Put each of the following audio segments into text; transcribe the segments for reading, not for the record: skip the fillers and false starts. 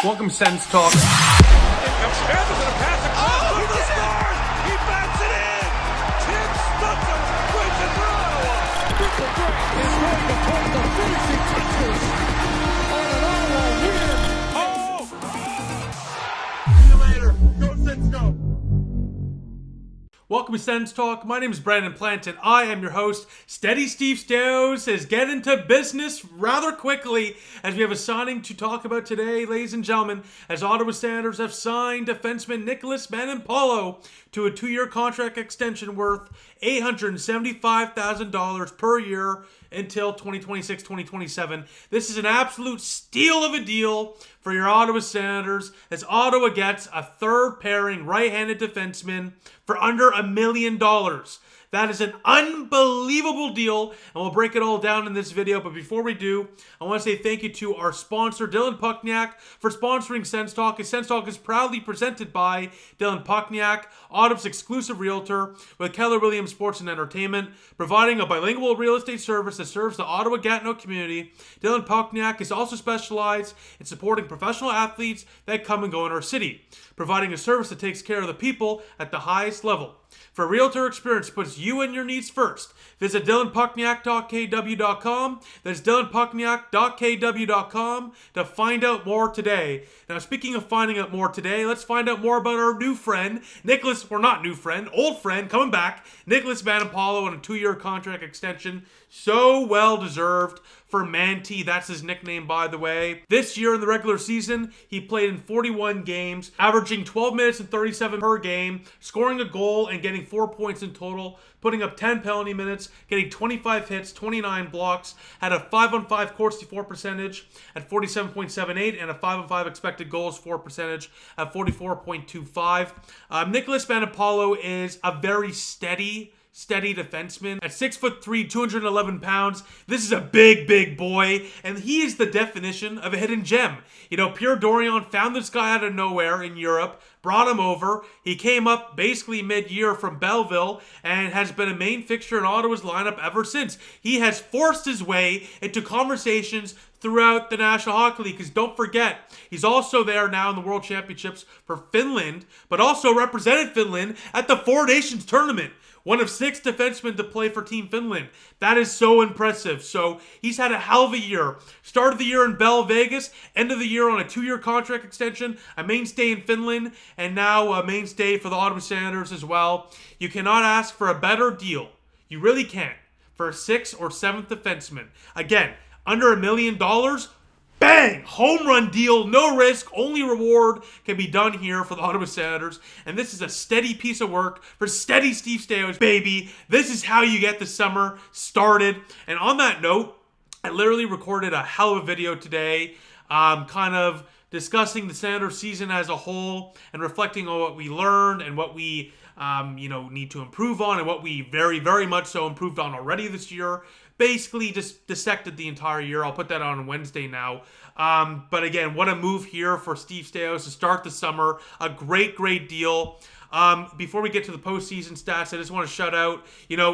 Welcome, Sens Talk. Here comes Smith with a pass across to the stars. He bats it in. Tim Stutzler wins it for Ottawa. Triple Grant is going to put the finishing touches on an Ottawa win. See you later. Go Sens, go. Welcome to Sens Talk. My name is Brandon Plant, and I am your host. Steady Steve Stais says get into business rather quickly as we have a signing to talk about today, ladies and gentlemen, as Ottawa Senators have signed defenseman Nikolas Matinpalo to a 2-year contract extension worth $875,000 per year until 2026-2027. This is an absolute steal of a deal for your Ottawa Senators as Ottawa gets a third pairing right-handed defenseman for under $1 million. That is an unbelievable deal, and we'll break it all down in this video. But before we do, I want to say thank you to our sponsor, Dylan Puckniak, for sponsoring Sens Talk. Sens Talk is proudly presented by Dylan Puckniak, Ottawa's exclusive realtor with Keller Williams Sports and Entertainment, providing a bilingual real estate service that serves the Ottawa-Gatineau community. Dylan Puckniak is also specialized in supporting professional athletes that come and go in our city, providing a service that takes care of the people at the highest level. For a realtor experience puts you and your needs first. Visit dylanpuckniak.kw.com. That's dylanpuckniak.kw.com to find out more today. Now, speaking of finding out more today, let's find out more about our new friend, old friend, coming back, Nikolas Matinpalo on a 2-year contract extension. So well deserved for Manti. That's his nickname, by the way. This year in the regular season, he played in 41 games, averaging 12 minutes and 37 per game, scoring a goal and getting 4 points in total, putting up 10 penalty minutes, getting 25 hits, 29 blocks, had a 5-on-5 Corsi for percentage at 47.78 and a 5-on-5 expected goals for percentage at 44.25. Nikolas Matinpalo is a very steady defenseman. At 6'3", 211 pounds, this is a big boy, and he is the definition of a hidden gem. You know, Pierre Dorion found this guy out of nowhere in Europe, brought him over. He came up basically mid-year from Belleville and has been a main fixture in Ottawa's lineup ever since. He has forced his way into conversations throughout the National Hockey League, because don't forget, he's also there now in the World Championships for Finland, but also represented Finland at the Four Nations Tournament. One of 6 defensemen to play for Team Finland. That is so impressive. So he's had a hell of a year. Start of the year in Bell Vegas, end of the year on a 2-year contract extension, a mainstay in Finland, and now a mainstay for the Ottawa Senators as well. You cannot ask for a better deal. You really can't. For a 6th or 7th defenseman. Again, under $1 million, bang! Home run deal, no risk, only reward can be done here for the Ottawa Senators. And this is a steady piece of work for steady Steve Stais, baby. This is how you get the summer started. And on that note, I literally recorded a hell of a video today, kind of discussing the Senators season as a whole and reflecting on what we learned and what we need to improve on and what we very much so improved on already this year. Basically just dissected the entire year. I'll put that on Wednesday now. But again, what a move here for Steve Stais to start the summer. A great deal. Before we get to the postseason stats, I just want to shout out,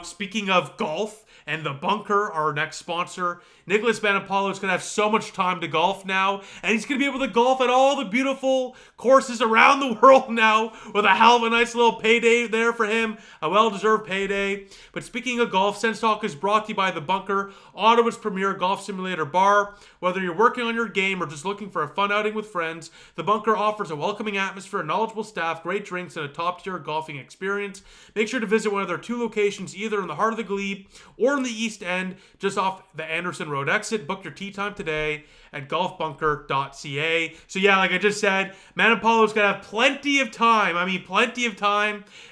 speaking of golf and the Bunker, our next sponsor, Nikolas Matinpalo is going to have so much time to golf now, and he's going to be able to golf at all the beautiful courses around the world now with a hell of a nice little payday there for him, a well-deserved payday. But speaking of golf, Sens Talk is brought to you by the Bunker, Ottawa's premier golf simulator bar. Whether you're working on your game or just looking for a fun outing with friends, the Bunker offers a welcoming atmosphere, knowledgeable staff, great drinks, and a top-tier golfing experience. Make sure to visit one of their 2 locations, either in the heart of the Glebe or in the East End, just off the Anderson Road exit. Book your tee time today at golfbunker.ca. So yeah, like I just said, Matinpalo's going to have plenty of time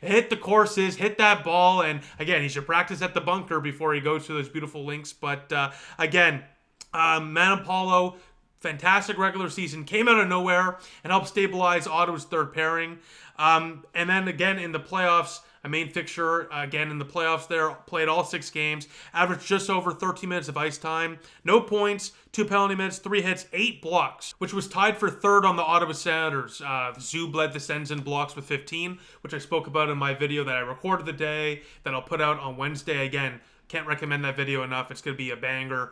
to hit the courses, hit that ball, and again, he should practice at the Bunker before he goes to those beautiful links. But again, Matinpalo, fantastic regular season, came out of nowhere and helped stabilize Ottawa's third pairing. And then again in the playoffs, a main fixture, again in the playoffs there, played all 6 games, averaged just over 13 minutes of ice time, no points, 2 penalty minutes, 3 hits, 8 blocks, which was tied for third on the Ottawa Senators. Zub led the Sens in blocks with 15, which I spoke about in my video that I recorded the day that I'll put out on Wednesday. Again, Can't recommend that video enough. It's going to be a banger.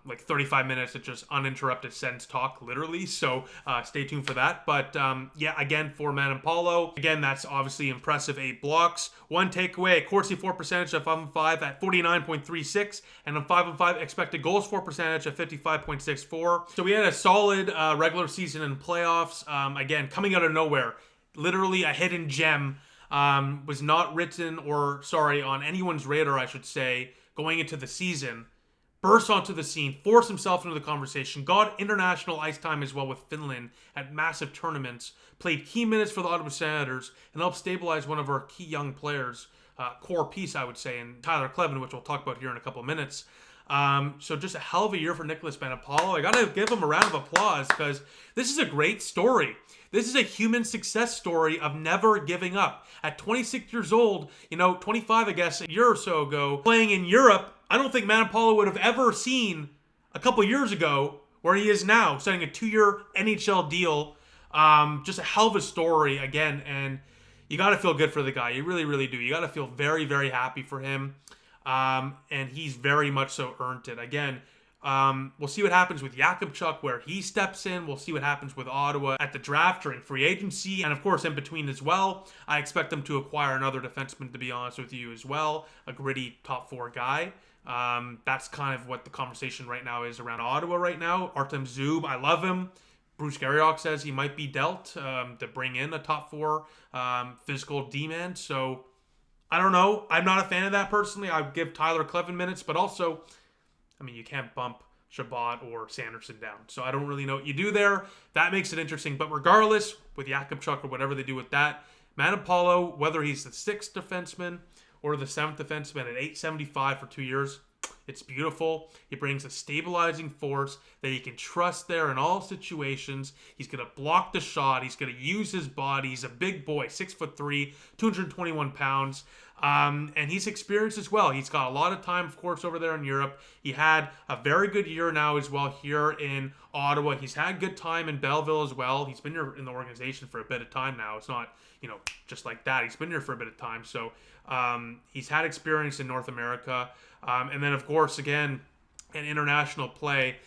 Like 35 minutes of just uninterrupted Sens talk, literally. So stay tuned for that. But yeah, again, for Matinpalo, again, that's obviously impressive. 8 blocks. One takeaway, Corsi for percentage of 5-on-5 at 49.36, and on 5-on-5 expected goals for percentage of 55.64. So we had a solid regular season and playoffs. Again, coming out of nowhere, literally a hidden gem. Was not written on anyone's radar, I should say, going into the season. Burst onto the scene, forced himself into the conversation, got international ice time as well with Finland at massive tournaments, played key minutes for the Ottawa Senators, and helped stabilize one of our key young players, core piece, I would say, in Tyler Kleven, which we'll talk about here in a couple of minutes. So just a hell of a year for Nikolas Matinpalo. I got to give him a round of applause because this is a great story. This is a human success story of never giving up. At 26 years old, 25, I guess, a year or so ago, playing in Europe, I don't think Matinpalo would have ever seen a couple years ago where he is now, signing a 2-year NHL deal. Just a hell of a story, again, and you got to feel good for the guy. You really, really do. You got to feel very, very happy for him. And he's very much so earned it. Again, we'll see what happens with Jakubchuk, where he steps in. We'll see what happens with Ottawa at the draft during free agency. And, of course, in between as well. I expect them to acquire another defenseman, to be honest with you, as well. A gritty top 4 guy. That's kind of what the conversation right now is around Ottawa right now. Artem Zub, I love him. Bruce Garriock says he might be dealt to bring in a top 4 physical D-man. So, I don't know. I'm not a fan of that personally. I would give Tyler Kleven minutes, but also, you can't bump Shabbat or Sanderson down. So I don't really know what you do there. That makes it interesting. But regardless, with Jakubchuk or whatever they do with that, Matinpalo, whether he's the 6th defenseman or the 7th defenseman at 875 for 2 years, it's beautiful. He brings a stabilizing force that he can trust there in all situations. He's going to block the shot. He's going to use his body. He's a big boy, 6'3", 221 pounds. And he's experienced as well. He's got a lot of time, of course, over there in Europe. He had a very good year now as well here in Ottawa. He's had good time in Belleville as well. He's been here in the organization for a bit of time now. It's not, just like that. He's been here for a bit of time. So he's had experience in North America. And then, of course, again, in international play,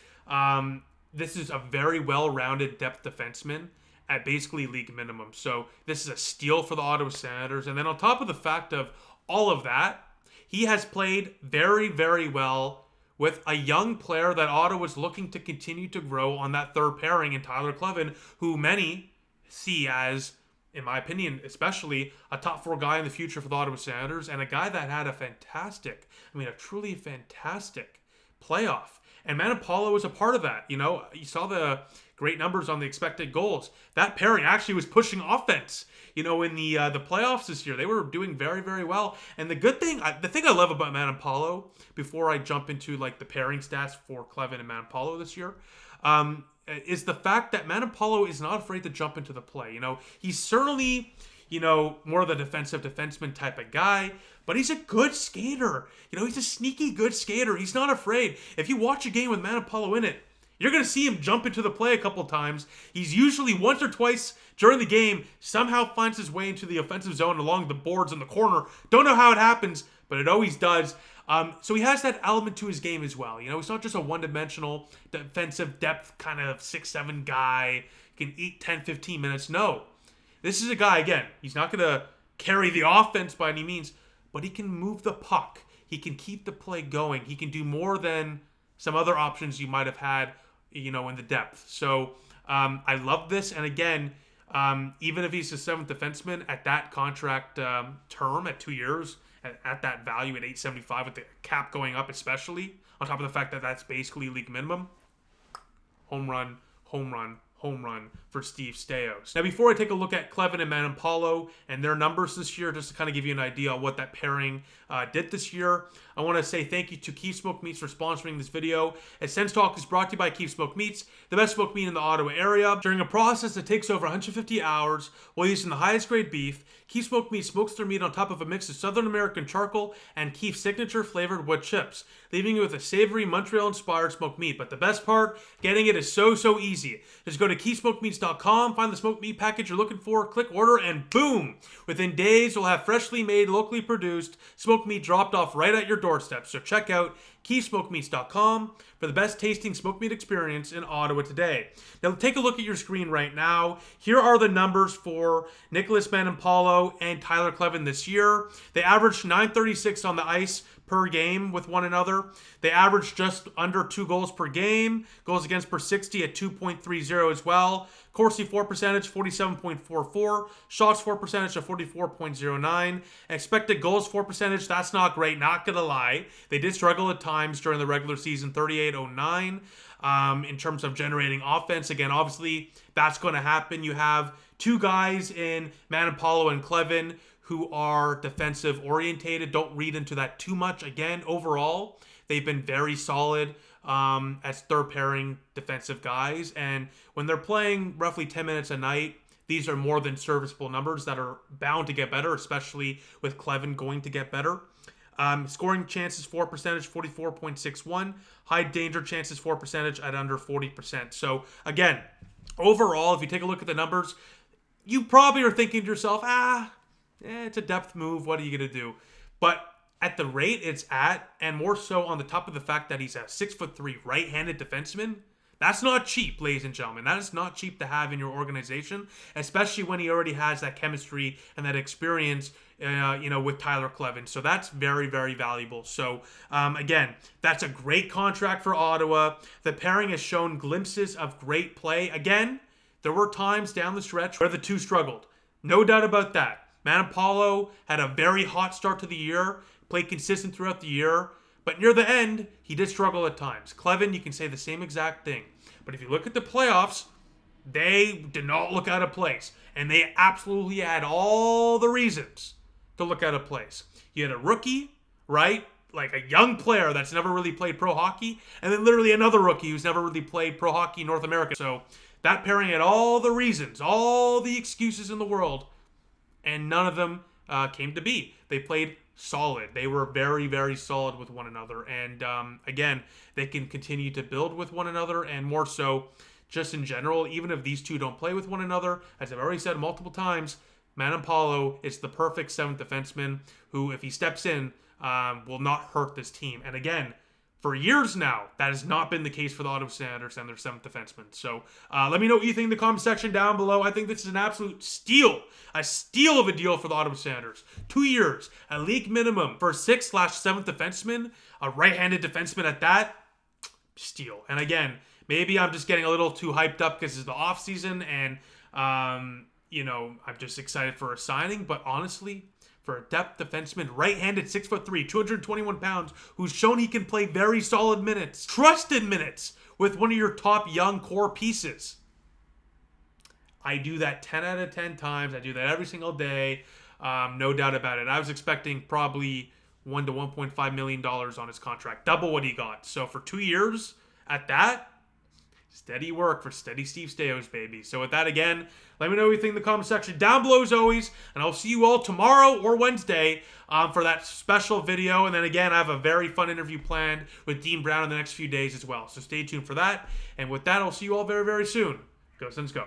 this is a very well-rounded depth defenseman at basically league minimum. So this is a steal for the Ottawa Senators. And then on top of the fact of all of that, he has played very, very well with a young player that Ottawa's looking to continue to grow on that third pairing in Tyler Kleven, who many see as, in my opinion, especially a top 4 guy in the future for the Ottawa Senators, and a guy that had a truly fantastic playoff. And Matinpalo was a part of that. You saw the great numbers on the expected goals. That pairing actually was pushing offense, in the playoffs this year. They were doing very, very well. And the thing I love about Matinpalo, before I jump into the pairing stats for Kleven and Matinpalo this year, is the fact that Matinpalo is not afraid to jump into the play. He's certainly, more of the defensive defenseman type of guy, but he's a good skater. He's a sneaky good skater. He's not afraid. If you watch a game with Matinpalo in it, you're going to see him jump into the play a couple times. He's usually once or twice during the game somehow finds his way into the offensive zone along the boards in the corner. Don't know how it happens, but it always does. So he has that element to his game as well. He's not just a one-dimensional defensive depth kind of 6'7" guy, can eat 10, 15 minutes. No. This is a guy, again, he's not going to carry the offense by any means, but he can move the puck. He can keep the play going. He can do more than some other options you might have had, in the depth. So I love this. And again, even if he's the 7th defenseman at that contract term at 2 years, at that value at 875 with the cap going up, especially on top of the fact that that's basically league minimum, home run, home run, home run for Steve Stais. Now, before I take a look at Kleven and Matinpalo and their numbers this year, just to kind of give you an idea of what that pairing did this year, I want to say thank you to Keep Smoked Meats for sponsoring this video. As Sens Talk is brought to you by Keep Smoked Meats, the best smoked meat in the Ottawa area. During a process that takes over 150 hours while using the highest grade beef, Keep Smoked Meats smokes their meat on top of a mix of Southern American charcoal and Keef's signature flavored wood chips. leaving you with a savory Montreal-inspired smoked meat. But the best part, getting it is so easy. Just go to keysmokedmeats.com, find the smoked meat package you're looking for, click order, and boom! Within days, you'll have freshly made, locally produced smoked meat dropped off right at your doorstep. So check out keysmokedmeats.com for the best tasting smoked meat experience in Ottawa today. Now take a look at your screen right now. Here are the numbers for Nikolas Matinpalo and Tyler Kleven this year. They averaged .936 on the ice per game with one another. They averaged just under 2 goals per game. Goals against per 60 at 2.30 as well. Corsi for percentage, 47.44. Shots for percentage of 44.09. Expected goals for percentage, that's not great, not gonna lie. They did struggle at times during the regular season, 38.09. In terms of generating offense. Again, obviously, that's going to happen. You have two guys in Matinpalo and Kleven who are defensive orientated. Don't read into that too much. Again, overall, they've been very solid as third pairing defensive guys. And when they're playing roughly 10 minutes a night, these are more than serviceable numbers that are bound to get better, especially with Kleven going to get better. Scoring chances for percentage, 44.61. High danger chances for percentage at under 40%. So, again, overall, if you take a look at the numbers, you probably are thinking to yourself, it's a depth move. What are you going to do? But at the rate it's at, and more so on the top of the fact that he's a 6'3" right-handed defenseman, that's not cheap, ladies and gentlemen. That is not cheap to have in your organization, especially when he already has that chemistry and that experience, with Tyler Kleven. So that's very, very valuable. So, again, that's a great contract for Ottawa. The pairing has shown glimpses of great play. Again, there were times down the stretch where the two struggled. No doubt about that. Matinpalo had a very hot start to the year, played consistent throughout the year. But near the end, he did struggle at times. Kleven, you can say the same exact thing. But if you look at the playoffs, they did not look out of place. And they absolutely had all the reasons to look out of place. You had a rookie, right? Like a young player that's never really played pro hockey. And then literally another rookie who's never really played pro hockey in North America. So that pairing had all the reasons, all the excuses in the world. And none of them came to be. They played solid. They were very, very solid with one another. And again, they can continue to build with one another, and more so just in general, even if these two don't play with one another, as I've already said multiple times, Matinpalo is the perfect seventh defenseman who, if he steps in, will not hurt this team. And again, for years now, that has not been the case for the Ottawa Senators and their seventh defenseman. So let me know what you think in the comment section down below. I think this is an absolute steal. A steal of a deal for the Ottawa Senators. 2 years, a league minimum for a 6/7th defenseman, a right-handed defenseman at that. Steal. And again, maybe I'm just getting a little too hyped up because it's the offseason and, I'm just excited for a signing. But honestly, for a depth defenseman, right-handed, 6'3", 221 pounds, who's shown he can play very solid minutes, trusted minutes, with one of your top young core pieces. I do that 10 out of 10 times. I do that every single day. No doubt about it. I was expecting probably $1 to $1.5 million on his contract, double what he got. So for 2 years at that, steady work for steady Steve Staios, baby. So with that, again, let me know what you think in the comment section down below as always. And I'll see you all tomorrow or Wednesday for that special video. And then again, I have a very fun interview planned with Dean Brown in the next few days as well. So stay tuned for that. And with that, I'll see you all very, very soon. Go Sens, go.